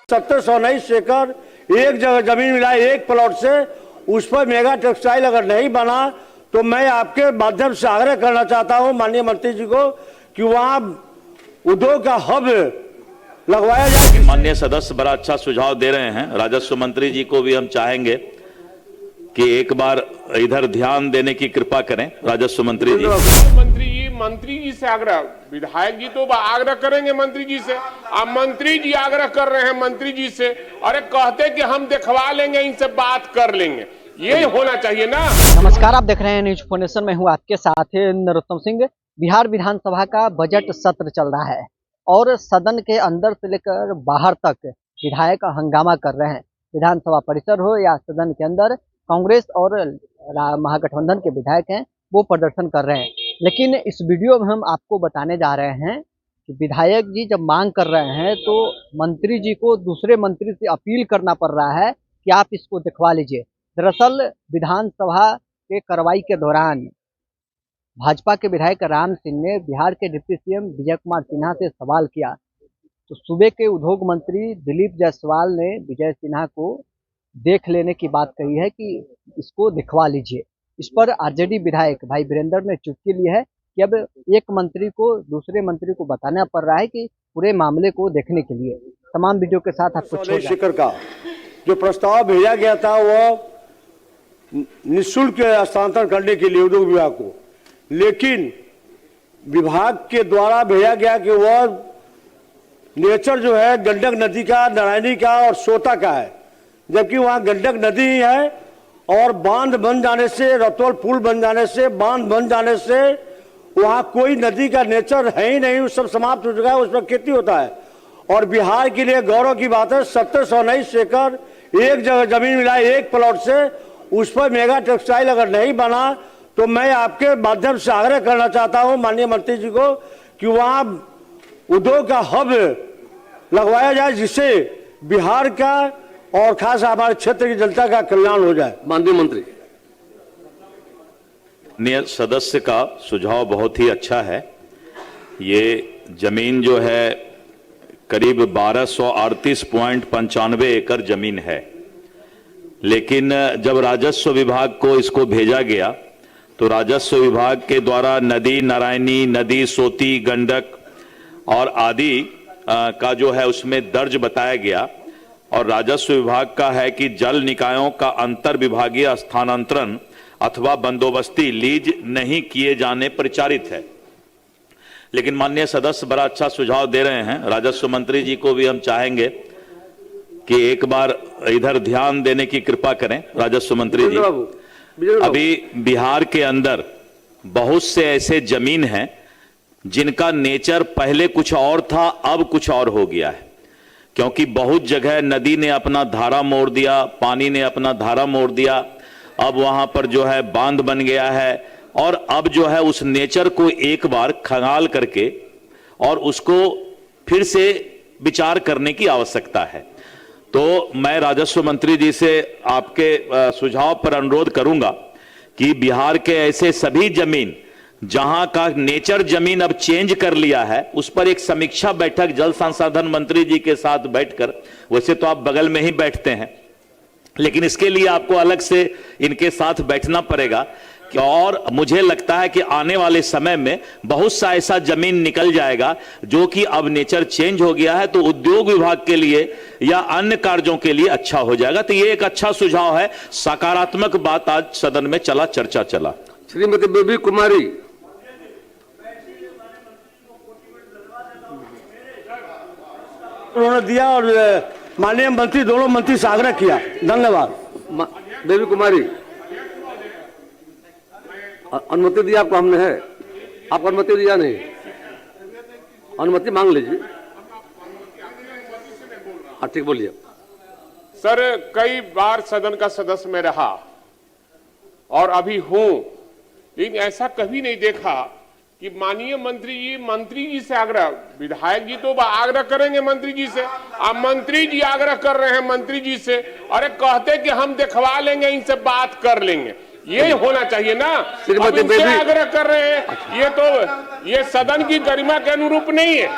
1719 एकड़ एक जगह जमीन मिला एक प्लॉट से, उस पर मेगा टेक्सटाइल अगर नहीं बना तो मैं आपके माध्यम से आग्रह करना चाहता हूं माननीय मंत्री जी को कि वहां उद्योग का हब लगवाया जाए। माननीय सदस्य बड़ा अच्छा सुझाव दे रहे हैं। राजस्व मंत्री जी को भी हम चाहेंगे कि एक बार इधर ध्यान देने की कृपा करें। राजस्व मंत्री जी मंत्री जी से आग्रह, विधायक जी तो आग्रह करेंगे मंत्री जी से, अब मंत्री जी आग्रह कर रहे हैं मंत्री जी से, अरे कहते कि हम दिखवा लेंगे, इनसे बात कर लेंगे, ये होना चाहिए ना। नमस्कार, आप देख रहे हैं न्यूज फोनेशन में हूं आपके साथ नरोत्तम सिंह। बिहार विधानसभा का बजट सत्र चल रहा है और सदन के अंदर से लेकर बाहर तक विधायक हंगामा कर रहे हैं। विधानसभा परिसर हो या सदन के अंदर, कांग्रेस और महागठबंधन के विधायक हैं वो प्रदर्शन कर रहे हैं। लेकिन इस वीडियो में हम आपको बताने जा रहे हैं कि विधायक जी जब मांग कर रहे हैं तो मंत्री जी को दूसरे मंत्री से अपील करना पड़ रहा है कि आप इसको दिखवा लीजिए। दरअसल विधानसभा के कार्रवाई के दौरान भाजपा के विधायक राम सिंह ने बिहार के डिप्टी सीएम विजय कुमार सिन्हा से सवाल किया तो सूबे के उद्योग मंत्री दिलीप जायसवाल ने विजय सिन्हा को देख लेने की बात कही है कि इसको दिखवा लीजिए। इस पर आरजेडी विधायक भाई वीरेंद्र ने चुटकी ली है कि अब एक मंत्री को दूसरे मंत्री को बताना पड़ रहा है कि पूरे मामले को देखने के लिए। तमाम वीडियो के साथ आपको शिखर का जो प्रस्ताव भेजा गया था वो निःशुल्क हस्तांतरण करने के लिए उद्योग विभाग को, लेकिन विभाग के द्वारा भेजा गया कि वह नेचर जो है गंडक नदी का, नारायणी का और सोता का है, जबकि वहाँ गंडक नदी ही है और बांध बन जाने से, रतौल पुल बन जाने से, बांध बन जाने से वहाँ कोई नदी का नेचर है ही नहीं, सब समाप्त हो चुका है, उस पर खेती होता है। और बिहार के लिए गौरव की बात है 1719 एकड़ एक जगह जमीन मिला एक प्लॉट से, उस पर मेगा टेक्सटाइल अगर नहीं बना तो मैं आपके माध्यम से आग्रह करना चाहता हूं माननीय मंत्री जी को कि वहां उद्योग का हब लगवाया जाए, जिससे बिहार का और खास हमारे क्षेत्र की जनता का कल्याण हो जाए। माननीय मंत्री, सदस्य का सुझाव बहुत ही अच्छा है। ये जमीन जो है करीब 1238.95 एकड़ जमीन है, लेकिन जब राजस्व विभाग को इसको भेजा गया तो राजस्व विभाग के द्वारा नदी नारायणी, नदी सोती, गंडक और आदि का जो है उसमें दर्ज बताया गया। और राजस्व विभाग का है कि जल निकायों का अंतर विभागीय स्थानांतरण अथवा बंदोबस्ती लीज नहीं किए जाने प्रचारित है। लेकिन माननीय सदस्य बड़ा अच्छा सुझाव दे रहे हैं। राजस्व मंत्री जी को भी हम चाहेंगे कि एक बार इधर ध्यान देने की कृपा करें। राजस्व मंत्री जी, अभी बिहार के अंदर बहुत से ऐसे जमीन हैं जिनका नेचर पहले कुछ और था, अब कुछ और हो गया है, क्योंकि बहुत जगह नदी ने अपना धारा मोड़ दिया, पानी ने अपना धारा मोड़ दिया, अब वहां पर जो है बांध बन गया है और अब जो है उस नेचर को एक बार खंगाल करके और उसको फिर से विचार करने की आवश्यकता है। तो मैं राजस्व मंत्री जी से आपके सुझाव पर अनुरोध करूंगा कि बिहार के ऐसे सभी जमीन जहां का नेचर जमीन अब चेंज कर लिया है, उस पर एक समीक्षा बैठक जल संसाधन मंत्री जी के साथ बैठकर, वैसे तो आप बगल में ही बैठते हैं, लेकिन इसके लिए आपको अलग से इनके साथ बैठना पड़ेगा। और मुझे लगता है कि आने वाले समय में बहुत सा ऐसा जमीन निकल जाएगा जो कि अब नेचर चेंज हो गया है, तो उद्योग विभाग के लिए या अन्य कार्यों के लिए अच्छा हो जाएगा। तो ये एक अच्छा सुझाव है, सकारात्मक बात आज सदन में चला, चर्चा चला। श्रीमती बेबी कुमारी, उन्होंने दिया और माननीय मंत्री दोनों मंत्री से आग्रह किया। धन्यवाद। बेबी कुमारी, अनुमति दी आपको हमने, है आपको अनुमति दिया नहीं? अनुमति मांग लीजिए। हाँ ठीक, बोलिए सर। कई बार सदन का सदस्य में रहा और अभी हूं, लेकिन ऐसा कभी नहीं देखा कि माननीय मंत्री जी से आग्रह, विधायक जी तो आग्रह करेंगे मंत्री जी से, अब मंत्री जी आग्रह कर रहे हैं मंत्री जी से, अरे कहते कि हम दिखवा लेंगे, इनसे बात कर लेंगे, ये होना चाहिए ना। अब इनसे आग्रह कर रहे हैं, ये तो ये सदन की गरिमा के अनुरूप नहीं है।